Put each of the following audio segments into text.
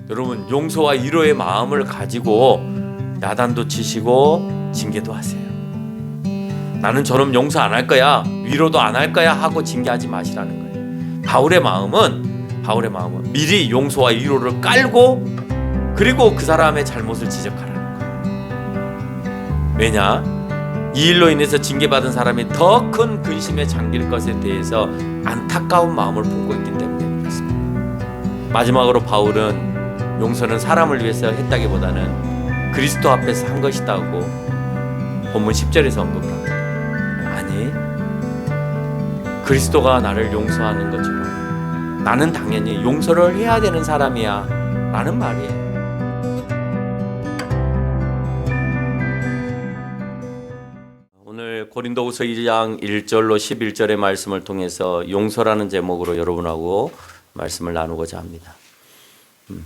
여러분 용서와 위로의 마음을 가지고 야단도 치시고 징계도 하세요. 나는 저놈 용서 안 할 거야, 위로도 안 할 거야 하고 징계하지 마시라는 거예요. 바울의 마음은 미리 용서와 위로를 깔고 그리고 그 사람의 잘못을 지적하라는 거예요. 왜냐? 이 일로 인해서 징계받은 사람이 더 큰 근심에 잠길 것에 대해서 안타까운 마음을 품고 있기 때문에 그렇습니다. 마지막으로 바울은 용서는 사람을 위해서 했다기보다는 그리스도 앞에서 한 것이다고 본문 10절에서 언급을 합니다. 아니, 그리스도가 나를 용서하는 것처럼 나는 당연히 용서를 해야 되는 사람이야 라는 말이에요. 오늘 고린도후서 2장 1절로 11절의 말씀을 통해서 용서라는 제목으로 여러분하고 말씀을 나누고자 합니다.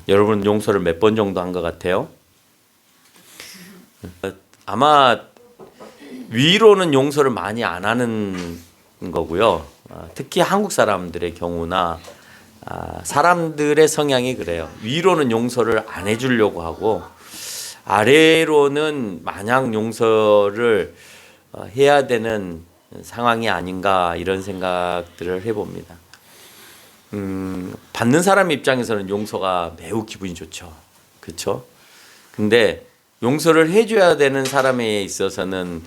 여러분 용서를 몇 번 정도 한 것 같아요? 아마 위로는 용서를 많이 안 하는 거고요. 특히 한국 사람들의 경우나 사람들의 성향이 그래요. 위로는 용서를 안 해주려고 하고 아래로는 마냥 용서를 해야 되는 상황이 아닌가 이런 생각들을 해봅니다. 받는 사람 입장에서는 용서가 매우 기분이 좋죠. 그렇죠? 근데 용서를 해줘야 되는 사람에 있어서는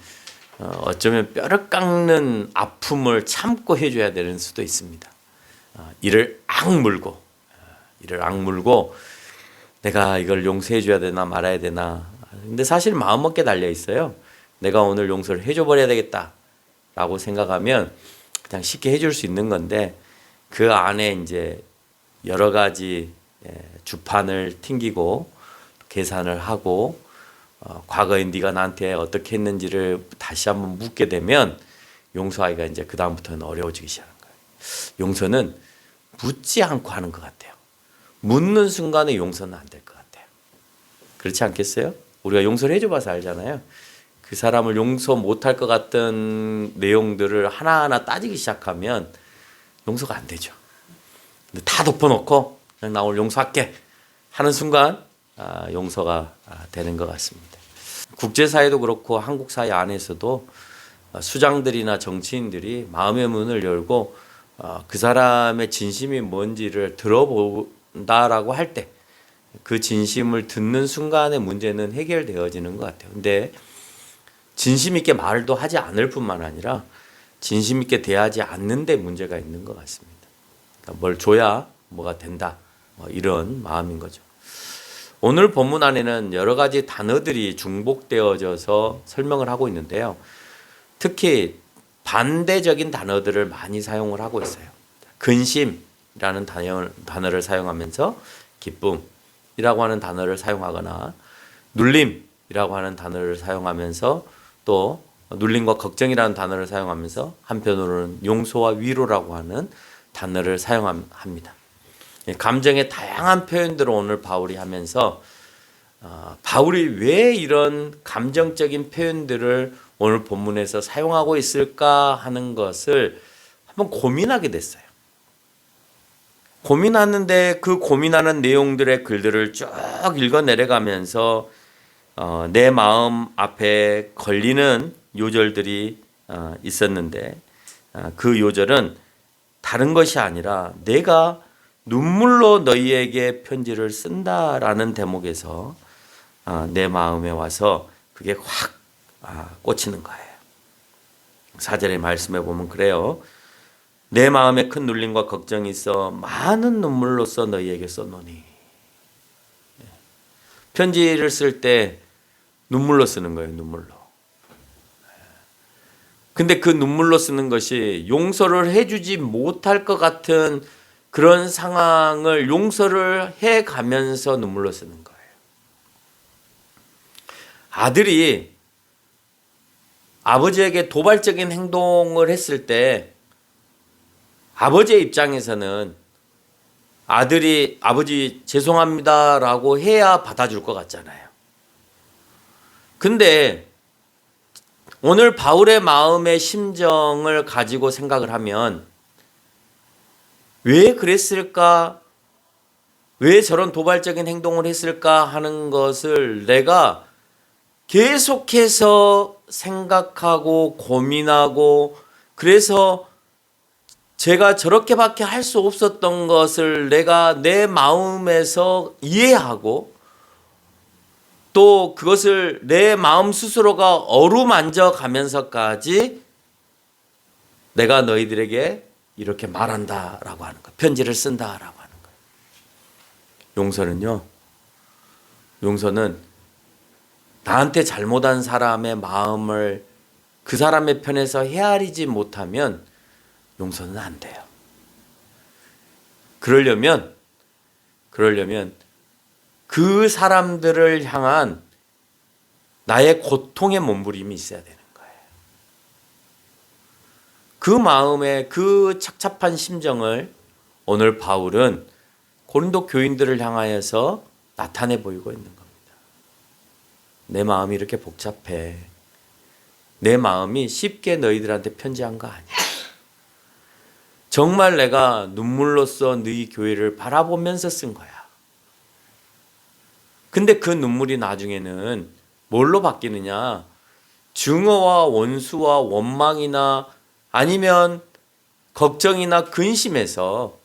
어쩌면 뼈를 깎는 아픔을 참고 해줘야 되는 수도 있습니다. 이를 악물고 내가 이걸 용서해줘야 되나 말아야 되나. 근데 사실 마음먹기에 달려 있어요. 내가 오늘 용서를 해줘 버려야 되겠다 라고 생각하면 그냥 쉽게 해줄 수 있는 건데 그 안에 이제 여러 가지 주판을 튕기고 계산을 하고 과거에 네가 나한테 어떻게 했는지를 다시 한번 묻게 되면 용서하기가 이제 그 다음부터는 어려워지기 시작하는 거예요. 용서는 묻지 않고 하는 것 같아요. 묻는 순간에 용서는 안 될 것 같아요. 그렇지 않겠어요? 우리가 용서를 해줘봐서 알잖아요. 그 사람을 용서 못할 것 같던 내용들을 하나하나 따지기 시작하면 용서가 안 되죠. 근데 다 덮어놓고 그냥 나 오늘 용서할게 하는 순간 용서가 되는 것 같습니다. 국제사회도 그렇고 한국 사회 안에서도 수장들이나 정치인들이 마음의 문을 열고 그 사람의 진심이 뭔지를 들어본다라고 할 때 그 진심을 듣는 순간에 문제는 해결되어지는 것 같아요. 근데 진심 있게 말도 하지 않을 뿐만 아니라 진심 있게 대하지 않는 데 문제가 있는 것 같습니다. 그러니까 뭘 줘야 뭐가 된다 이런 마음인 거죠. 오늘 본문 안에는 여러 가지 단어들이 중복되어져서 설명을 하고 있는데요. 특히 반대적인 단어들을 많이 사용을 하고 있어요. 근심이라는 단어를 사용하면서 기쁨이라고 하는 단어를 사용하거나 눌림이라고 하는 단어를 사용하면서 또 눌림과 걱정이라는 단어를 사용하면서 한편으로는 용서와 위로라고 하는 단어를 사용합니다. 감정의 다양한 표현들을 오늘 바울이 하면서 바울이 왜 이런 감정적인 표현들을 오늘 본문에서 사용하고 있을까 하는 것을 한번 고민하게 됐어요. 고민하는데 그 고민하는 내용들의 글들을 쭉 읽어 내려가면서 내 마음 앞에 걸리는 요절들이 있었는데 그 요절은 다른 것이 아니라 내가 눈물로 너희에게 편지를 쓴다라는 대목에서 내 마음에 와서 그게 확 꽂히는 거예요. 4절의 말씀에 보면 그래요. 내 마음에 큰 눌림과 걱정이 있어 많은 눈물로써 너희에게 써노니. 편지를 쓸 때 눈물로 쓰는 거예요. 눈물로. 근데 그 눈물로 쓰는 것이 용서를 해주지 못할 것 같은 그런 상황을 용서를 해가면서 눈물로 쓰는 거예요. 아들이 아버지에게 도발적인 행동을 했을 때 아버지의 입장에서는 아들이 아버지 죄송합니다라고 해야 받아줄 것 같잖아요. 근데 오늘 바울의 마음의 심정을 가지고 생각을 하면 왜 그랬을까 왜 저런 도발적인 행동을 했을까 하는 것을 내가 계속해서 생각하고 고민하고, 그래서 제가 저렇게밖에 할 수 없었던 것을 내가 내 마음에서 이해하고, 또 그것을 내 마음 스스로가 어루만져 가면서까지 내가 너희들에게 이렇게 말한다라고 하는 거예요. 편지를 쓴다라고 하는 거예요. 용서는요, 용서는 나한테 잘못한 사람의 마음을 그 사람의 편에서 헤아리지 못하면 용서는 안 돼요. 그러려면 그 사람들을 향한 나의 고통의 몸부림이 있어야 되는 거예요. 그 마음의 그 착잡한 심정을 오늘 바울은 고린도 교인들을 향하여서 나타내 보이고 있는 겁니다. 내 마음이 이렇게 복잡해. 내 마음이 쉽게 너희들한테 편지한 거 아니야. 정말 내가 눈물로써 너희 교회를 바라보면서 쓴 거야. 근데 그 눈물이 나중에는 뭘로 바뀌느냐? 증오와 원수와 원망이나 아니면 걱정이나 근심에서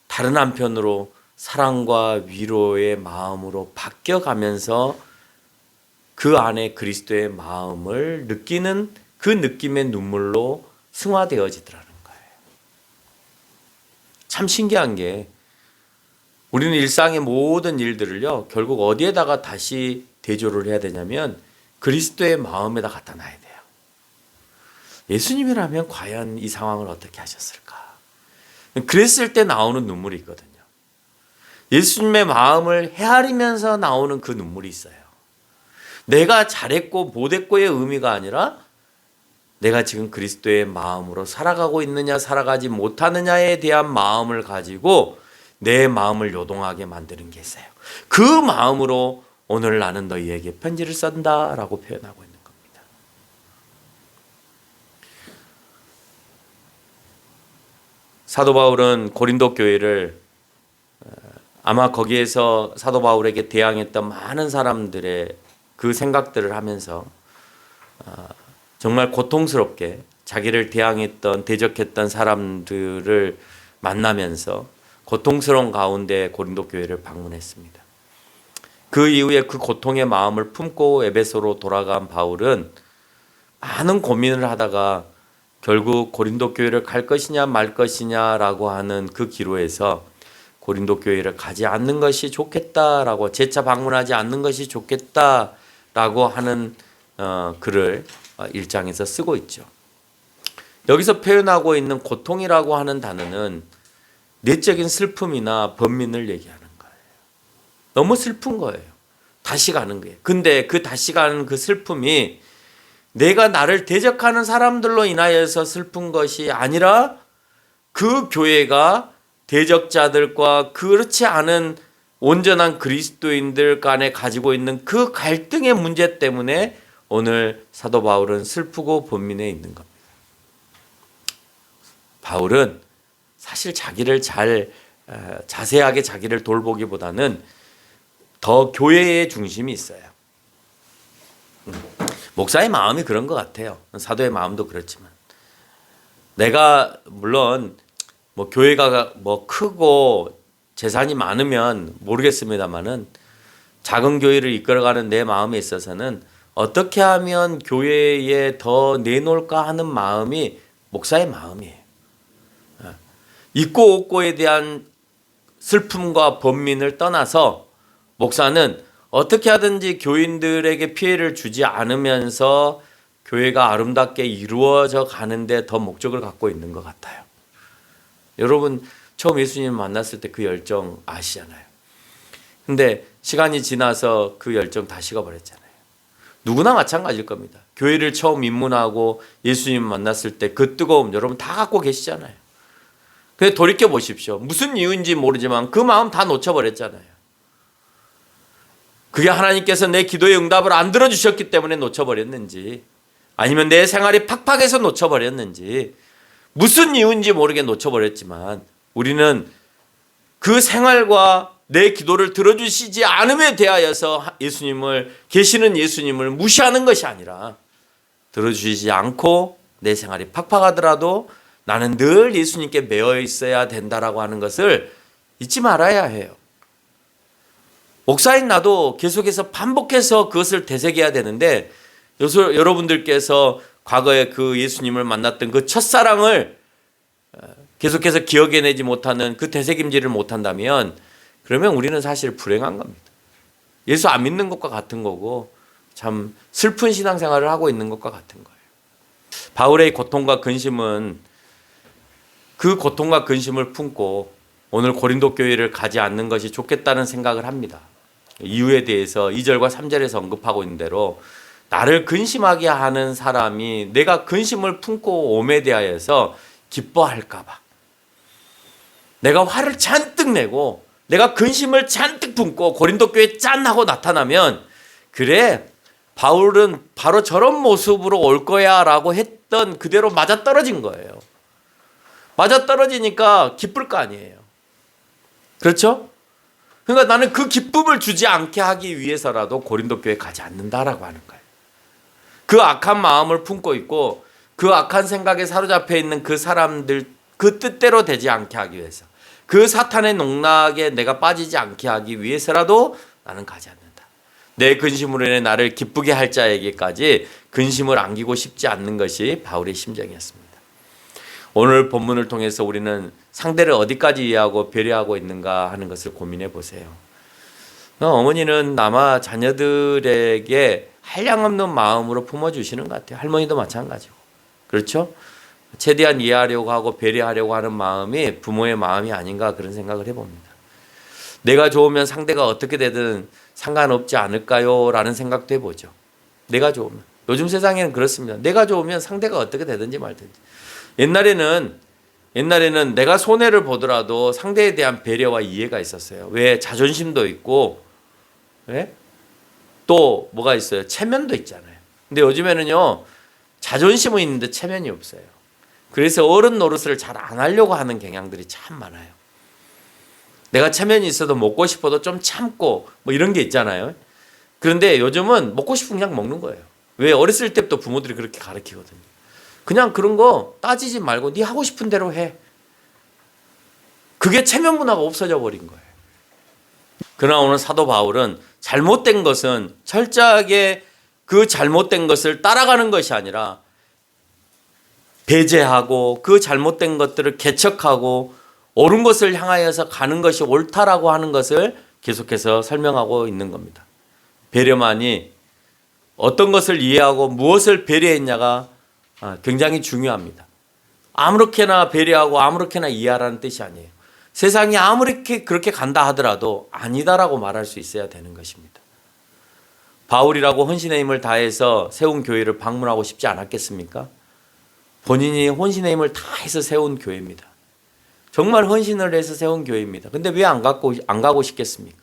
다른 한편으로 사랑과 위로의 마음으로 바뀌어가면서 그 안에 그리스도의 마음을 느끼는 그 느낌의 눈물로 승화되어지더라는 거예요. 참 신기한 게, 우리는 일상의 모든 일들을요, 결국 어디에다가 다시 대조를 해야 되냐면 그리스도의 마음에다 갖다 놔야 돼요. 예수님이라면 과연 이 상황을 어떻게 하셨을까? 그랬을 때 나오는 눈물이 있거든요. 예수님의 마음을 헤아리면서 나오는 그 눈물이 있어요. 내가 잘했고 못했고의 의미가 아니라 내가 지금 그리스도의 마음으로 살아가고 있느냐 살아가지 못하느냐에 대한 마음을 가지고 내 마음을 요동하게 만드는 게 있어요. 그 마음으로 오늘 나는 너희에게 편지를 쓴다라고 표현하고 있는 겁니다. 사도 바울은 고린도 교회를 아마 거기에서 사도 바울에게 대항했던 많은 사람들의 그 생각들을 하면서 정말 고통스럽게 자기를 대항했던 대적했던 사람들을 만나면서 고통스러운 가운데 고린도 교회를 방문했습니다. 그 이후에 그 고통의 마음을 품고 에베소로 돌아간 바울은 많은 고민을 하다가 결국 고린도 교회를 갈 것이냐 말 것이냐라고 하는 그 기로에서 고린도 교회를 가지 않는 것이 좋겠다라고, 재차 방문하지 않는 것이 좋겠다라고 하는 글을 1장에서 쓰고 있죠. 여기서 표현하고 있는 고통이라고 하는 단어는 내적인 슬픔이나 번민을 얘기하는 거예요. 너무 슬픈 거예요. 다시 가는 거예요. 근데 그 다시 가는 그 슬픔이 내가 나를 대적하는 사람들로 인하여서 슬픈 것이 아니라 그 교회가 대적자들과 그렇지 않은 온전한 그리스도인들 간에 가지고 있는 그 갈등의 문제 때문에 오늘 사도 바울은 슬프고 번민해 있는 겁니다. 바울은 사실 자기를 자세하게 자기를 돌보기보다는 더 교회의 중심이 있어요. 목사의 마음이 그런 것 같아요. 사도의 마음도 그렇지만 내가 물론 뭐 교회가 뭐 크고 재산이 많으면 모르겠습니다만은 작은 교회를 이끌어가는 내 마음에 있어서는 어떻게 하면 교회에 더 내놓을까 하는 마음이 목사의 마음이에요. 있고 없고에 대한 슬픔과 번민을 떠나서 목사는 어떻게 하든지 교인들에게 피해를 주지 않으면서 교회가 아름답게 이루어져 가는데 더 목적을 갖고 있는 것 같아요. 여러분 처음 예수님 만났을 때 그 열정 아시잖아요. 근데 시간이 지나서 그 열정 다 식어버렸잖아요. 누구나 마찬가지일 겁니다. 교회를 처음 입문하고 예수님 만났을 때 그 뜨거움 여러분 다 갖고 계시잖아요. 근데 돌이켜 보십시오. 무슨 이유인지 모르지만 그 마음 다 놓쳐버렸잖아요. 그게 하나님께서 내 기도의 응답을 안 들어주셨기 때문에 놓쳐버렸는지, 아니면 내 생활이 팍팍해서 놓쳐버렸는지, 무슨 이유인지 모르게 놓쳐버렸지만 우리는 그 생활과 내 기도를 들어주시지 않음에 대하여서 계시는 예수님을 무시하는 것이 아니라 들어주시지 않고 내 생활이 팍팍하더라도 나는 늘 예수님께 매여 있어야 된다라고 하는 것을 잊지 말아야 해요. 목사인 나도 계속해서 반복해서 그것을 되새겨야 되는데 여러분들께서 과거에 그 예수님을 만났던 그 첫사랑을 계속해서 기억해내지 못하는 그 되새김질을 못한다면 그러면 우리는 사실 불행한 겁니다. 예수 안 믿는 것과 같은 거고 참 슬픈 신앙생활을 하고 있는 것과 같은 거예요. 바울의 고통과 근심은 그 고통과 근심을 품고 오늘 고린도 교회를 가지 않는 것이 좋겠다는 생각을 합니다. 이유에 대해서 2절과 3절에서 언급하고 있는 대로 나를 근심하게 하는 사람이 내가 근심을 품고 옴에 대하여서 기뻐할까 봐 내가 화를 잔뜩 내고 내가 근심을 잔뜩 품고 고린도 교회에 짠 하고 나타나면 그래 바울은 바로 저런 모습으로 올 거야 라고 했던 그대로 맞아떨어진 거예요. 맞아떨어지니까 기쁠 거 아니에요. 그렇죠? 그러니까 나는 그 기쁨을 주지 않게 하기 위해서라도 고린도 교회에 가지 않는다라고 하는 거예요. 그 악한 마음을 품고 있고 그 악한 생각에 사로잡혀 있는 그 사람들 그 뜻대로 되지 않게 하기 위해서 그 사탄의 농락에 내가 빠지지 않게 하기 위해서라도 나는 가지 않는다. 내 근심으로 인해 나를 기쁘게 할 자에게까지 근심을 안기고 싶지 않는 것이 바울의 심정이었습니다. 오늘 본문을 통해서 우리는 상대를 어디까지 이해하고 배려하고 있는가 하는 것을 고민해 보세요. 어머니는 아마 자녀들에게 한량없는 마음으로 품어주시는 것 같아요. 할머니도 마찬가지고. 그렇죠? 최대한 이해하려고 하고 배려하려고 하는 마음이 부모의 마음이 아닌가 그런 생각을 해봅니다. 내가 좋으면 상대가 어떻게 되든 상관없지 않을까요? 라는 생각도 해보죠. 내가 좋으면. 요즘 세상에는 그렇습니다. 내가 좋으면 상대가 어떻게 되든지 말든지. 옛날에는 내가 손해를 보더라도 상대에 대한 배려와 이해가 있었어요. 왜? 자존심도 있고, 왜? 또 뭐가 있어요? 체면도 있잖아요. 근데 요즘에는요, 자존심은 있는데 체면이 없어요. 그래서 어른 노릇을 잘 안 하려고 하는 경향들이 참 많아요. 내가 체면이 있어도 먹고 싶어도 좀 참고 뭐 이런 게 있잖아요. 그런데 요즘은 먹고 싶은 그냥 먹는 거예요. 왜? 어렸을 때부터 부모들이 그렇게 가르치거든요. 그냥 그런 거 따지지 말고 네 하고 싶은 대로 해. 그게 체면 문화가 없어져 버린 거예요. 그러나 오늘 사도 바울은 잘못된 것은 철저하게 그 잘못된 것을 따라가는 것이 아니라 배제하고 그 잘못된 것들을 개척하고 옳은 것을 향하여서 가는 것이 옳다라고 하는 것을 계속해서 설명하고 있는 겁니다. 배려만이 어떤 것을 이해하고 무엇을 배려했냐가 굉장히 중요합니다. 아무렇게나 배려하고 아무렇게나 이해하라는 뜻이 아니에요. 세상이 아무리 그렇게 간다 하더라도 아니다라고 말할 수 있어야 되는 것입니다. 바울이라고 헌신의 힘을 다해서 세운 교회를 방문하고 싶지 않았겠습니까? 본인이 헌신의 힘을 다해서 세운 교회입니다. 정말 헌신을 해서 세운 교회입니다. 근데 왜 안 가고 싶겠습니까?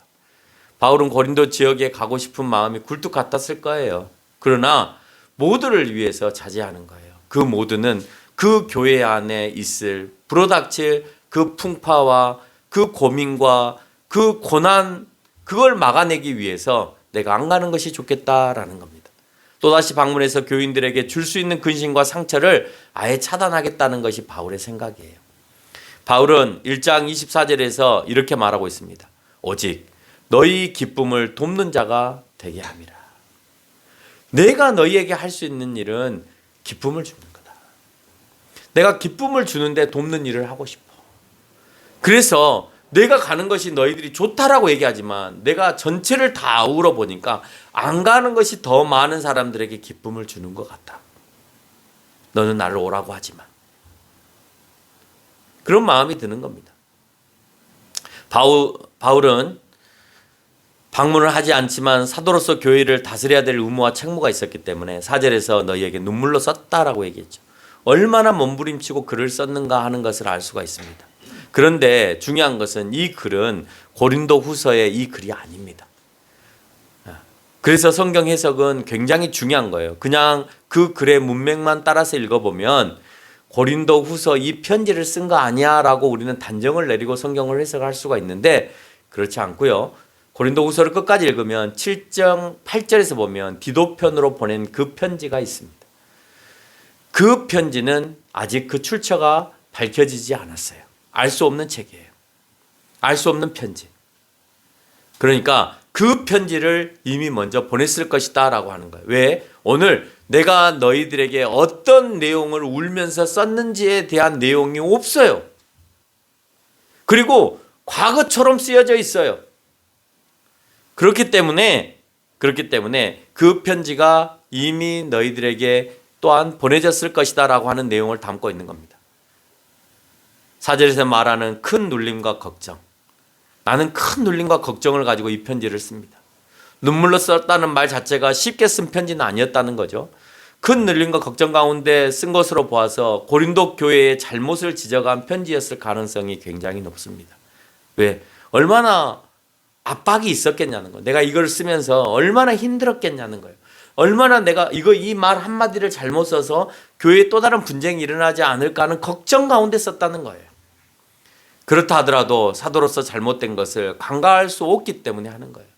바울은 고린도 지역에 가고 싶은 마음이 굴뚝 같았을 거예요. 그러나 모두를 위해서 자제하는 거예요. 그 모두는 그 교회 안에 있을 불어닥칠 그 풍파와 그 고민과 그 고난 그걸 막아내기 위해서 내가 안 가는 것이 좋겠다라는 겁니다. 또다시 방문해서 교인들에게 줄 수 있는 근심과 상처를 아예 차단하겠다는 것이 바울의 생각이에요. 바울은 1장 24절에서 이렇게 말하고 있습니다. 오직 너희 기쁨을 돕는 자가 되게 함이라. 내가 너희에게 할 수 있는 일은 기쁨을 주는 거다. 내가 기쁨을 주는데 돕는 일을 하고 싶어. 그래서 내가 가는 것이 너희들이 좋다라고 얘기하지만 내가 전체를 다 아우러 보니까 안 가는 것이 더 많은 사람들에게 기쁨을 주는 것 같다. 너는 나를 오라고 하지만. 그런 마음이 드는 겁니다. 바울은 방문을 하지 않지만 사도로서 교회를 다스려야 될 의무와 책무가 있었기 때문에 4절에서 너희에게 눈물로 썼다라고 얘기했죠. 얼마나 몸부림치고 글을 썼는가 하는 것을 알 수가 있습니다. 그런데 중요한 것은 이 글은 고린도 후서의 이 글이 아닙니다. 그래서 성경 해석은 굉장히 중요한 거예요. 그냥 그 글의 문맥만 따라서 읽어보면 고린도 후서 이 편지를 쓴 거 아니야 라고 우리는 단정을 내리고 성경을 해석할 수가 있는데 그렇지 않고요. 고린도후서를 끝까지 읽으면 7장 8절에서 보면 디도편으로 보낸 그 편지가 있습니다. 그 편지는 아직 그 출처가 밝혀지지 않았어요. 알 수 없는 책이에요. 알 수 없는 편지. 그러니까 그 편지를 이미 먼저 보냈을 것이다 라고 하는 거예요. 왜? 오늘 내가 너희들에게 어떤 내용을 울면서 썼는지에 대한 내용이 없어요. 그리고 과거처럼 쓰여져 있어요. 그렇기 때문에 그 편지가 이미 너희들에게 또한 보내졌을 것이다 라고 하는 내용을 담고 있는 겁니다. 4절에서 말하는 큰 눌림과 걱정. 나는 큰 눌림과 걱정을 가지고 이 편지를 씁니다. 눈물로 썼다는 말 자체가 쉽게 쓴 편지는 아니었다는 거죠. 큰 눌림과 걱정 가운데 쓴 것으로 보아서 고린도 교회의 잘못을 지적한 편지였을 가능성이 굉장히 높습니다. 왜? 얼마나 압박이 있었겠냐는 거예요. 내가 이걸 쓰면서 얼마나 힘들었겠냐는 거예요. 얼마나 내가 이 말 한마디를 잘못 써서 교회에 또 다른 분쟁이 일어나지 않을까 하는 걱정 가운데 썼다는 거예요. 그렇다 하더라도 사도로서 잘못된 것을 간과할 수 없기 때문에 하는 거예요.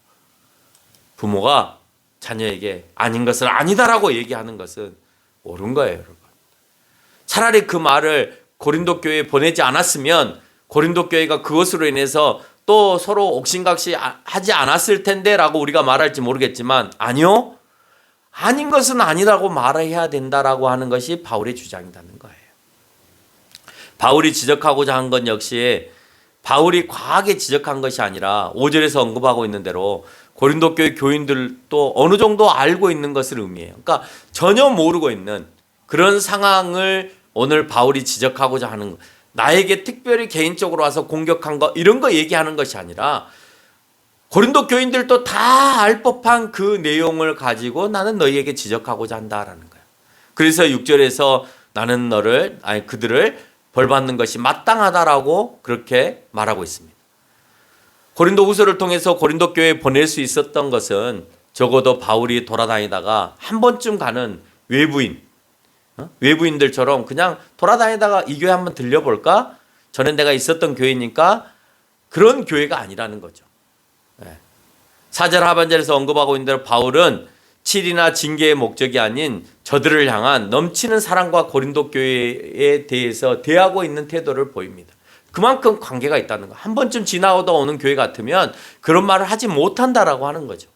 부모가 자녀에게 아닌 것을 아니다라고 얘기하는 것은 옳은 거예요, 여러분. 차라리 그 말을 고린도 교회에 보내지 않았으면 고린도 교회가 그것으로 인해서 또 서로 옥신각신 하지 않았을 텐데 라고 우리가 말할지 모르겠지만 아니요. 아닌 것은 아니라고 말해야 된다라고 하는 것이 바울의 주장이라는 거예요. 바울이 지적하고자 한 건 역시 바울이 과하게 지적한 것이 아니라 5절에서 언급하고 있는 대로 고린도 교회 교인들도 어느 정도 알고 있는 것을 의미해요. 그러니까 전혀 모르고 있는 그런 상황을 오늘 바울이 지적하고자 하는 것. 나에게 특별히 개인적으로 와서 공격한 거 이런 거 얘기하는 것이 아니라 고린도 교인들도 다 알 법한 그 내용을 가지고 나는 너희에게 지적하고자 한다라는 거예요. 그래서 6절에서 나는 그들을 벌받는 것이 마땅하다라고 그렇게 말하고 있습니다. 고린도 후서를 통해서 고린도 교회에 보낼 수 있었던 것은 적어도 바울이 돌아다니다가 한 번쯤 가는 외부인들처럼 그냥 돌아다니다가 이 교회 한번 들려볼까? 전에 내가 있었던 교회니까 그런 교회가 아니라는 거죠. 4절 하반절에서 언급하고 있는 대로 바울은 칠이나 징계의 목적이 아닌 저들을 향한 넘치는 사랑과 고린도 교회에 대해서 대하고 있는 태도를 보입니다. 그만큼 관계가 있다는 거. 한 번쯤 지나오다 오는 교회 같으면 그런 말을 하지 못한다라고 하는 거죠.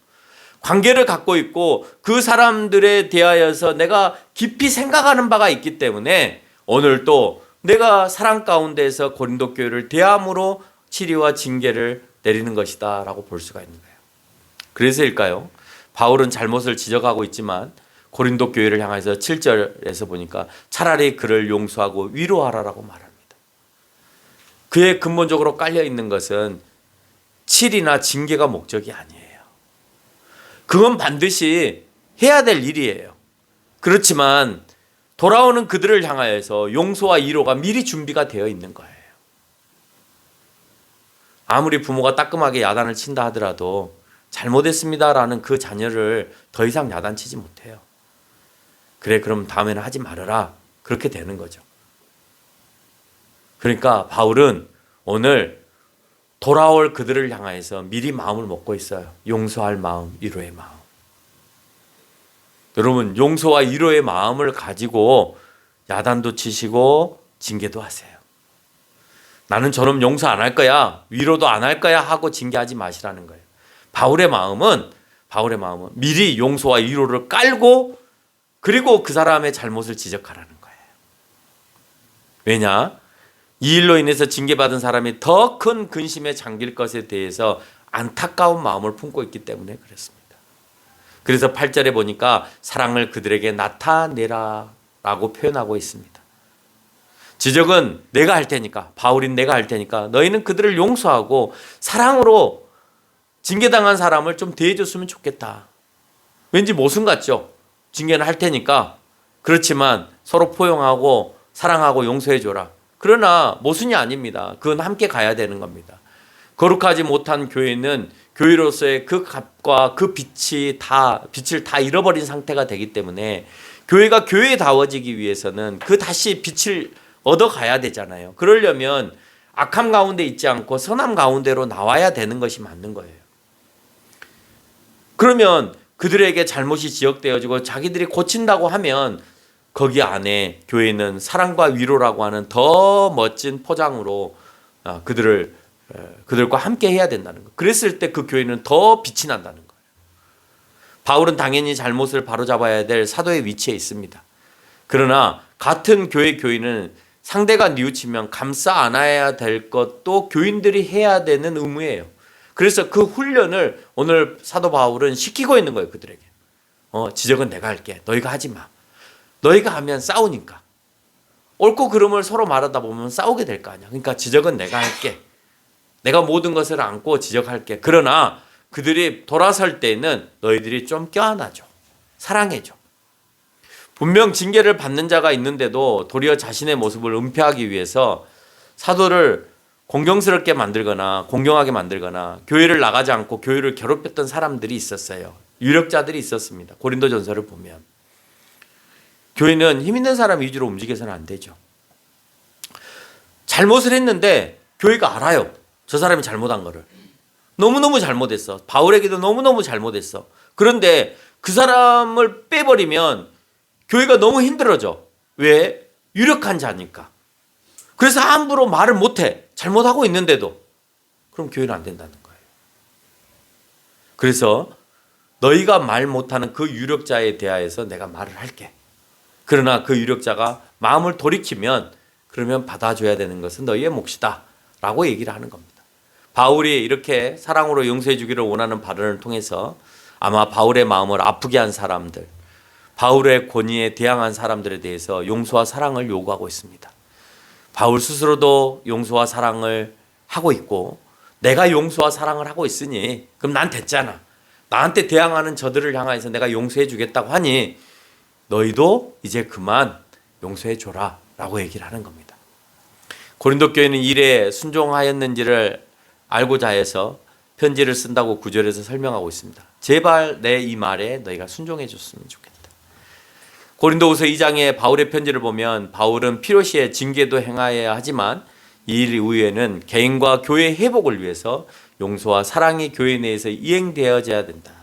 관계를 갖고 있고 그 사람들에 대하여서 내가 깊이 생각하는 바가 있기 때문에 오늘 또 내가 사랑 가운데에서 고린도 교회를 대함으로 치리와 징계를 내리는 것이다 라고 볼 수가 있는 거예요. 그래서일까요? 바울은 잘못을 지적하고 있지만 고린도 교회를 향해서 7절에서 보니까 차라리 그를 용서하고 위로하라라고 말합니다. 그의 근본적으로 깔려 있는 것은 칠이나 징계가 목적이 아니에요. 그건 반드시 해야 될 일이에요. 그렇지만 돌아오는 그들을 향하여서 용서와 위로가 미리 준비가 되어 있는 거예요. 아무리 부모가 따끔하게 야단을 친다 하더라도 잘못했습니다라는 그 자녀를 더 이상 야단치지 못해요. 그래, 그럼 다음에는 하지 말아라. 그렇게 되는 거죠. 그러니까 바울은 오늘 돌아올 그들을 향해서 미리 마음을 먹고 있어요. 용서할 마음, 위로의 마음. 여러분, 용서와 위로의 마음을 가지고 야단도 치시고 징계도 하세요. 나는 저놈 용서 안 할 거야, 위로도 안 할 거야 하고 징계하지 마시라는 거예요. 바울의 마음은 미리 용서와 위로를 깔고 그리고 그 사람의 잘못을 지적하라는 거예요. 왜냐? 이 일로 인해서 징계받은 사람이 더 큰 근심에 잠길 것에 대해서 안타까운 마음을 품고 있기 때문에 그렇습니다. 그래서 8절에 보니까 사랑을 그들에게 나타내라 라고 표현하고 있습니다. 지적은 내가 할 테니까, 바울인 내가 할 테니까 너희는 그들을 용서하고 사랑으로 징계당한 사람을 좀 대해줬으면 좋겠다. 왠지 모순 같죠? 징계는 할 테니까. 그렇지만 서로 포용하고 사랑하고 용서해줘라. 그러나 모순이 아닙니다. 그건 함께 가야 되는 겁니다. 거룩하지 못한 교회는 교회로서의 그 값과 그 빛을 다 잃어버린 상태가 되기 때문에 교회가 교회다워지기 위해서는 그 다시 빛을 얻어가야 되잖아요. 그러려면 악함 가운데 있지 않고 선함 가운데로 나와야 되는 것이 맞는 거예요. 그러면 그들에게 잘못이 지적되어지고 자기들이 고친다고 하면 거기 안에 교회는 사랑과 위로라고 하는 더 멋진 포장으로 그들과 함께 해야 된다는 거. 그랬을 때 그 교회는 더 빛이 난다는 거예요. 바울은 당연히 잘못을 바로잡아야 될 사도의 위치에 있습니다. 그러나 같은 교인은 상대가 뉘우치면 감싸 안아야 될 것도 교인들이 해야 되는 의무예요. 그래서 그 훈련을 오늘 사도 바울은 시키고 있는 거예요. 그들에게. 지적은 내가 할게. 너희가 하지 마. 너희가 하면 싸우니까. 옳고 그름을 서로 말하다 보면 싸우게 될 거 아니야. 그러니까 지적은 내가 할게. 내가 모든 것을 안고 지적할게. 그러나 그들이 돌아설 때는 너희들이 좀 껴안아줘. 사랑해줘. 분명 징계를 받는 자가 있는데도 도리어 자신의 모습을 은폐하기 위해서 사도를 공경스럽게 만들거나 공경하게 만들거나 교회를 나가지 않고 교회를 괴롭혔던 사람들이 있었어요. 유력자들이 있었습니다. 고린도전서를 보면. 교회는 힘 있는 사람 위주로 움직여서는 안 되죠. 잘못을 했는데 교회가 알아요. 저 사람이 잘못한 거를. 너무너무 잘못했어. 바울에게도 너무너무 잘못했어. 그런데 그 사람을 빼버리면 교회가 너무 힘들어져. 왜? 유력한 자니까. 그래서 함부로 말을 못해. 잘못하고 있는데도. 그럼 교회는 안 된다는 거예요. 그래서 너희가 말 못하는 그 유력자에 대하여서 내가 말을 할게. 그러나 그 유력자가 마음을 돌이키면 그러면 받아줘야 되는 것은 너희의 몫이다 라고 얘기를 하는 겁니다. 바울이 이렇게 사랑으로 용서해 주기를 원하는 발언을 통해서 아마 바울의 마음을 아프게 한 사람들, 바울의 권위에 대항한 사람들에 대해서 용서와 사랑을 요구하고 있습니다. 바울 스스로도 용서와 사랑을 하고 있고 내가 용서와 사랑을 하고 있으니 그럼 난 됐잖아. 나한테 대항하는 저들을 향해서 내가 용서해 주겠다고 하니 너희도 이제 그만 용서해 줘라 라고 얘기를 하는 겁니다. 고린도 교회는 일에 순종하였는지를 알고자 해서 편지를 쓴다고 9절에서 설명하고 있습니다. 제발 내 이 말에 너희가 순종해 줬으면 좋겠다. 고린도후서 2장의 바울의 편지를 보면 바울은 필요시에 징계도 행하여야 하지만 이 일 이후에는 개인과 교회의 회복을 위해서 용서와 사랑이 교회 내에서 이행되어져야 된다.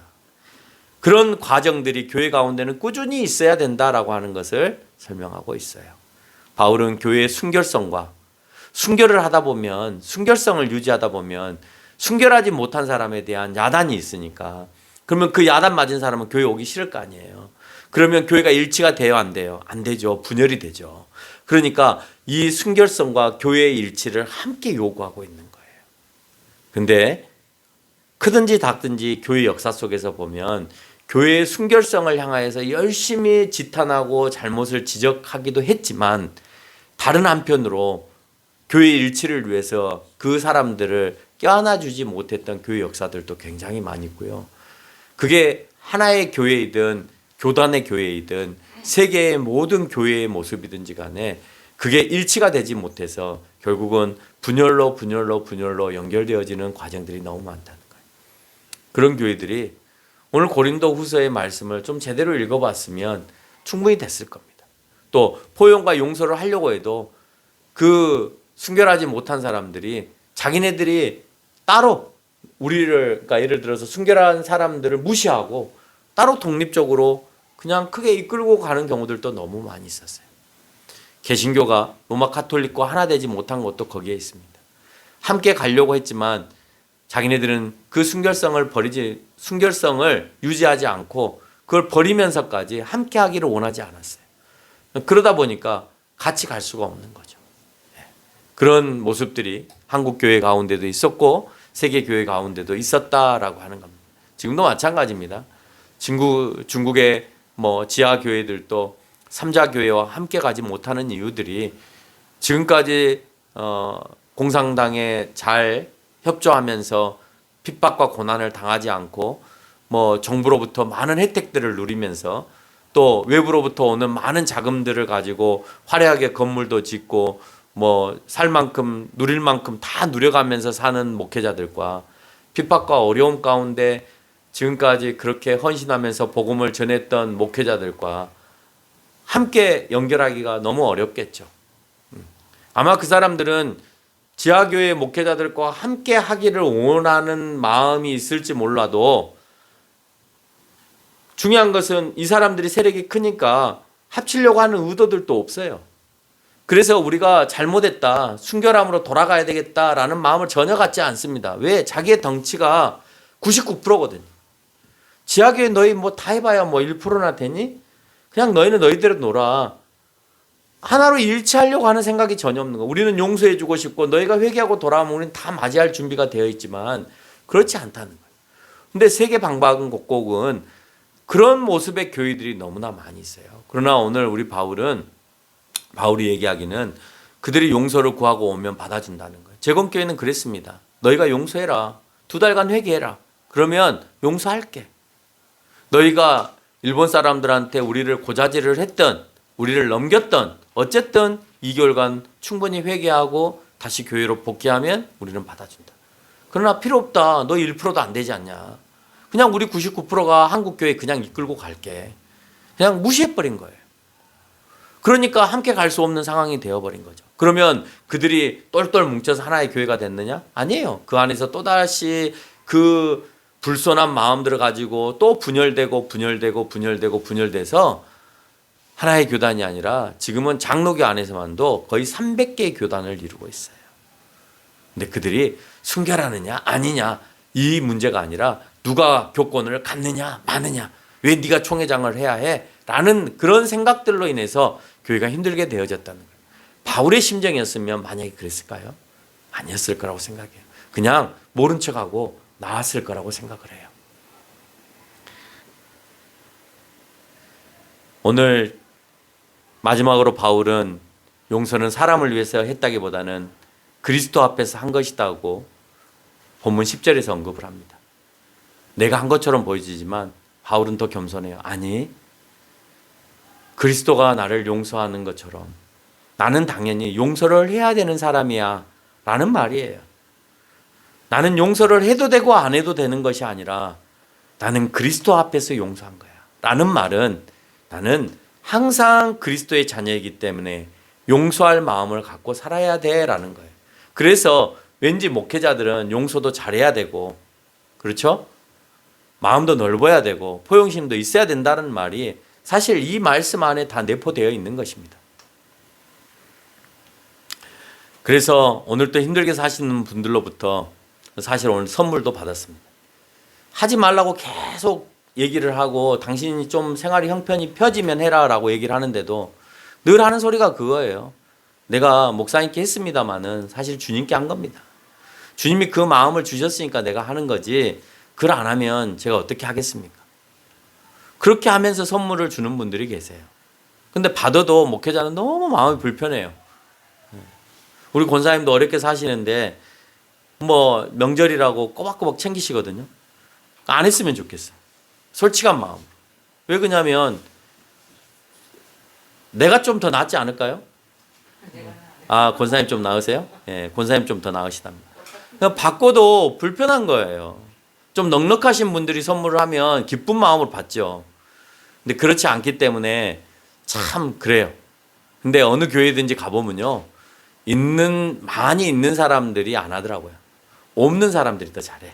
그런 과정들이 교회 가운데는 꾸준히 있어야 된다라고 하는 것을 설명하고 있어요. 바울은 교회의 순결성과 순결을 하다 보면 순결성을 유지하다 보면 순결하지 못한 사람에 대한 야단이 있으니까 그러면 그 야단 맞은 사람은 교회 오기 싫을 거 아니에요. 그러면 교회가 일치가 돼요? 안 돼요? 안 되죠. 분열이 되죠. 그러니까 이 순결성과 교회의 일치를 함께 요구하고 있는 거예요. 근데 크든지 작든지 교회 역사 속에서 보면 교회의 순결성을 향하여서 열심히 지탄하고 잘못을 지적하기도 했지만 다른 한편으로 교회의 일치를 위해서 그 사람들을 껴안아주지 못했던 교회 역사들도 굉장히 많이 있고요. 그게 하나의 교회이든 교단의 교회이든 세계의 모든 교회의 모습이든지 간에 그게 일치가 되지 못해서 결국은 분열로 연결되어지는 과정들이 너무 많다는 거예요. 그런 교회들이 오늘 고린도 후서의 말씀을 좀 제대로 읽어봤으면 충분히 됐을 겁니다. 또 포용과 용서를 하려고 해도 그 순결하지 못한 사람들이 자기네들이 따로 그러니까 예를 들어서 순결한 사람들을 무시하고 따로 독립적으로 그냥 크게 이끌고 가는 경우들도 너무 많이 있었어요. 개신교가 로마 카톨릭과 하나 되지 못한 것도 거기에 있습니다. 함께 가려고 했지만 자기네들은 그 순결성을 유지하지 않고 그걸 버리면서까지 함께 하기를 원하지 않았어요. 그러다 보니까 같이 갈 수가 없는 거죠. 그런 모습들이 한국 교회 가운데도 있었고 세계 교회 가운데도 있었다라고 하는 겁니다. 지금도 마찬가지입니다. 중국의 지하 교회들도 삼자 교회와 함께 가지 못하는 이유들이 지금까지 공산당에 잘 협조하면서 핍박과 고난을 당하지 않고 정부로부터 많은 혜택들을 누리면서 또 외부로부터 오는 많은 자금들을 가지고 화려하게 건물도 짓고 살 만큼 누릴 만큼 다 누려가면서 사는 목회자들과 핍박과 어려움 가운데 지금까지 그렇게 헌신하면서 복음을 전했던 목회자들과 함께 연결하기가 너무 어렵겠죠. 아마 그 사람들은 지하교회 목회자들과 함께 하기를 원하는 마음이 있을지 몰라도 중요한 것은 이 사람들이 세력이 크니까 합치려고 하는 의도들도 없어요. 그래서 우리가 잘못했다, 순결함으로 돌아가야 되겠다라는 마음을 전혀 갖지 않습니다. 왜? 자기의 덩치가 99%거든요. 지하교회 너희 뭐 다 해봐야 뭐 1%나 되니? 그냥 너희는 너희대로 놀아. 하나로 일치하려고 하는 생각이 전혀 없는 거야. 우리는 용서해주고 싶고 너희가 회개하고 돌아오면 우리는 다 맞이할 준비가 되어 있지만 그렇지 않다는 거예요. 근데 세계 방방곡곡은 그런 모습의 교회들이 너무나 많이 있어요. 그러나 오늘 우리 바울이 얘기하기는 그들이 용서를 구하고 오면 받아준다는 거예요. 재건교회는 그랬습니다. 너희가 용서해라. 2달간 회개해라. 그러면 용서할게. 너희가 일본 사람들한테 우리를 고자질을 했던, 우리를 넘겼던, 어쨌든 2개월간 충분히 회개하고 다시 교회로 복귀하면 우리는 받아준다. 그러나 필요 없다. 너 1%도 안 되지 않냐. 그냥 우리 99%가 한국교회 그냥 이끌고 갈게. 그냥 무시해버린 거예요. 그러니까 함께 갈 수 없는 상황이 되어버린 거죠. 그러면 그들이 똘똘 뭉쳐서 하나의 교회가 됐느냐? 아니에요. 그 안에서 또다시 그 불손한 마음들을 가지고 또 분열되고 분열돼서 하나의 교단이 아니라 지금은 장로교 안에서만도 거의 300개의 교단을 이루고 있어요. 근데 그들이 순결하느냐 아니냐 이 문제가 아니라 누가 교권을 갖느냐 마느냐, 왜 네가 총회장을 해야 해? 라는 그런 생각들로 인해서 교회가 힘들게 되어졌다는 거예요. 바울의 심정이었으면 만약에 그랬을까요? 아니었을 거라고 생각해요. 그냥 모른 척하고 나았을 거라고 생각을 해요. 오늘 마지막으로 바울은 용서는 사람을 위해서 했다기보다는 그리스도 앞에서 한 것이다고 본문 10절에서 언급을 합니다. 내가 한 것처럼 보여지지만 바울은 더 겸손해요. 아니, 그리스도가 나를 용서하는 것처럼 나는 당연히 용서를 해야 되는 사람이야 라는 말이에요. 나는 용서를 해도 되고 안 해도 되는 것이 아니라 나는 그리스도 앞에서 용서한 거야 라는 말은 나는 항상 그리스도의 자녀이기 때문에 용서할 마음을 갖고 살아야 돼 라는 거예요. 그래서 왠지 목회자들은 용서도 잘해야 되고, 그렇죠? 마음도 넓어야 되고 포용심도 있어야 된다는 말이 사실 이 말씀 안에 다 내포되어 있는 것입니다. 그래서 오늘 또 힘들게 사시는 분들로부터 사실 오늘 선물도 받았습니다. 하지 말라고 계속 얘기를 하고 당신이 좀 생활이 형편이 펴지면 해라 라고 얘기를 하는데도 늘 하는 소리가 그거예요. 내가 목사님께 했습니다마는 사실 주님께 한 겁니다. 주님이 그 마음을 주셨으니까 내가 하는 거지, 그걸 안 하면 제가 어떻게 하겠습니까? 그렇게 하면서 선물을 주는 분들이 계세요. 근데 받아도 목회자는 너무 마음이 불편해요. 우리 권사님도 어렵게 사시는데 뭐 명절이라고 꼬박꼬박 챙기시거든요. 안 했으면 좋겠어요. 솔직한 마음. 왜 그러냐면 내가 좀 더 낫지 않을까요? 아, 권사님 좀 나으세요? 예, 권사님 좀 더 나으시답니다. 받고도 불편한 거예요. 좀 넉넉하신 분들이 선물을 하면 기쁜 마음으로 받죠. 근데 그렇지 않기 때문에 참 그래요. 근데 어느 교회든지 가보면요, 많이 있는 사람들이 안 하더라고요. 없는 사람들이 더 잘해.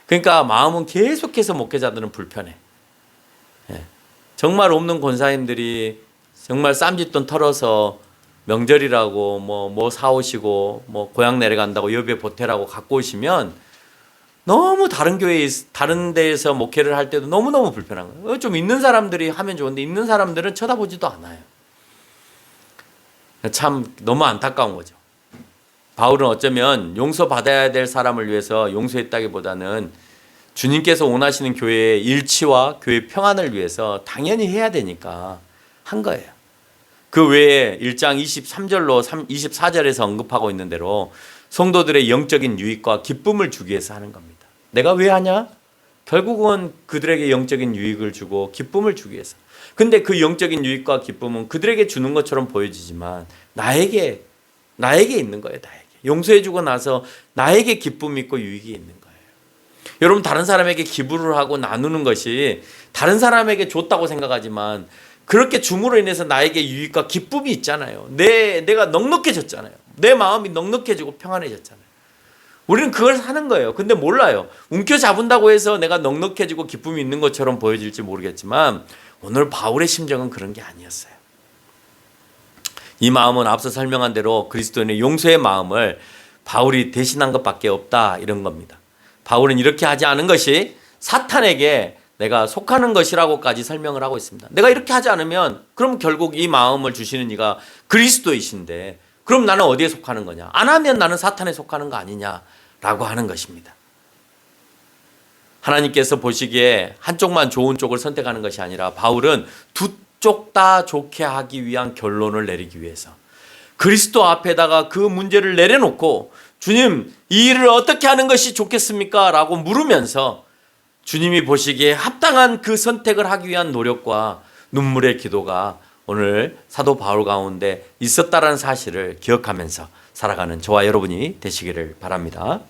그러니까 마음은 계속해서 목회자들은 불편해. 예. 정말 없는 권사님들이 정말 쌈짓돈 털어서 명절이라고 뭐 사오시고 뭐 고향 내려간다고 여비에 보태라고 갖고 오시면 너무 다른 데에서 목회를 할 때도 너무너무 불편한 거예요. 좀 있는 사람들이 하면 좋은데 있는 사람들은 쳐다보지도 않아요. 참 너무 안타까운 거죠. 바울은 어쩌면 용서받아야 될 사람을 위해서 용서했다기보다는 주님께서 원하시는 교회의 일치와 교회 평안을 위해서 당연히 해야 되니까 한 거예요. 그 외에 1장 23절로 24절에서 언급하고 있는 대로 성도들의 영적인 유익과 기쁨을 주기 위해서 하는 겁니다. 내가 왜 하냐? 결국은 그들에게 영적인 유익을 주고 기쁨을 주기 위해서. 근데 그 영적인 유익과 기쁨은 그들에게 주는 것처럼 보여지지만 나에게 있는 거예요. 나에게. 용서해주고 나서 나에게 기쁨이 있고 유익이 있는 거예요. 여러분, 다른 사람에게 기부를 하고 나누는 것이 다른 사람에게 줬다고 생각하지만 그렇게 줌으로 인해서 나에게 유익과 기쁨이 있잖아요. 내가 넉넉해졌잖아요. 내 마음이 넉넉해지고 평안해졌잖아요. 우리는 그걸 사는 거예요. 근데 몰라요. 움켜잡은다고 해서 내가 넉넉해지고 기쁨이 있는 것처럼 보여질지 모르겠지만 오늘 바울의 심정은 그런 게 아니었어요. 이 마음은 앞서 설명한 대로 그리스도인의 용서의 마음을 바울이 대신한 것밖에 없다, 이런 겁니다. 바울은 이렇게 하지 않은 것이 사탄에게 내가 속하는 것이라고까지 설명을 하고 있습니다. 내가 이렇게 하지 않으면 그럼 결국 이 마음을 주시는 이가 그리스도이신데 그럼 나는 어디에 속하는 거냐? 안 하면 나는 사탄에 속하는 거 아니냐라고 하는 것입니다. 하나님께서 보시기에 한쪽만 좋은 쪽을 선택하는 것이 아니라 바울은 두 쪽 다 좋게 하기 위한 결론을 내리기 위해서 그리스도 앞에다가 그 문제를 내려놓고 주님, 이 일을 어떻게 하는 것이 좋겠습니까? 라고 물으면서 주님이 보시기에 합당한 그 선택을 하기 위한 노력과 눈물의 기도가 오늘 사도 바울 가운데 있었다라는 사실을 기억하면서 살아가는 저와 여러분이 되시기를 바랍니다.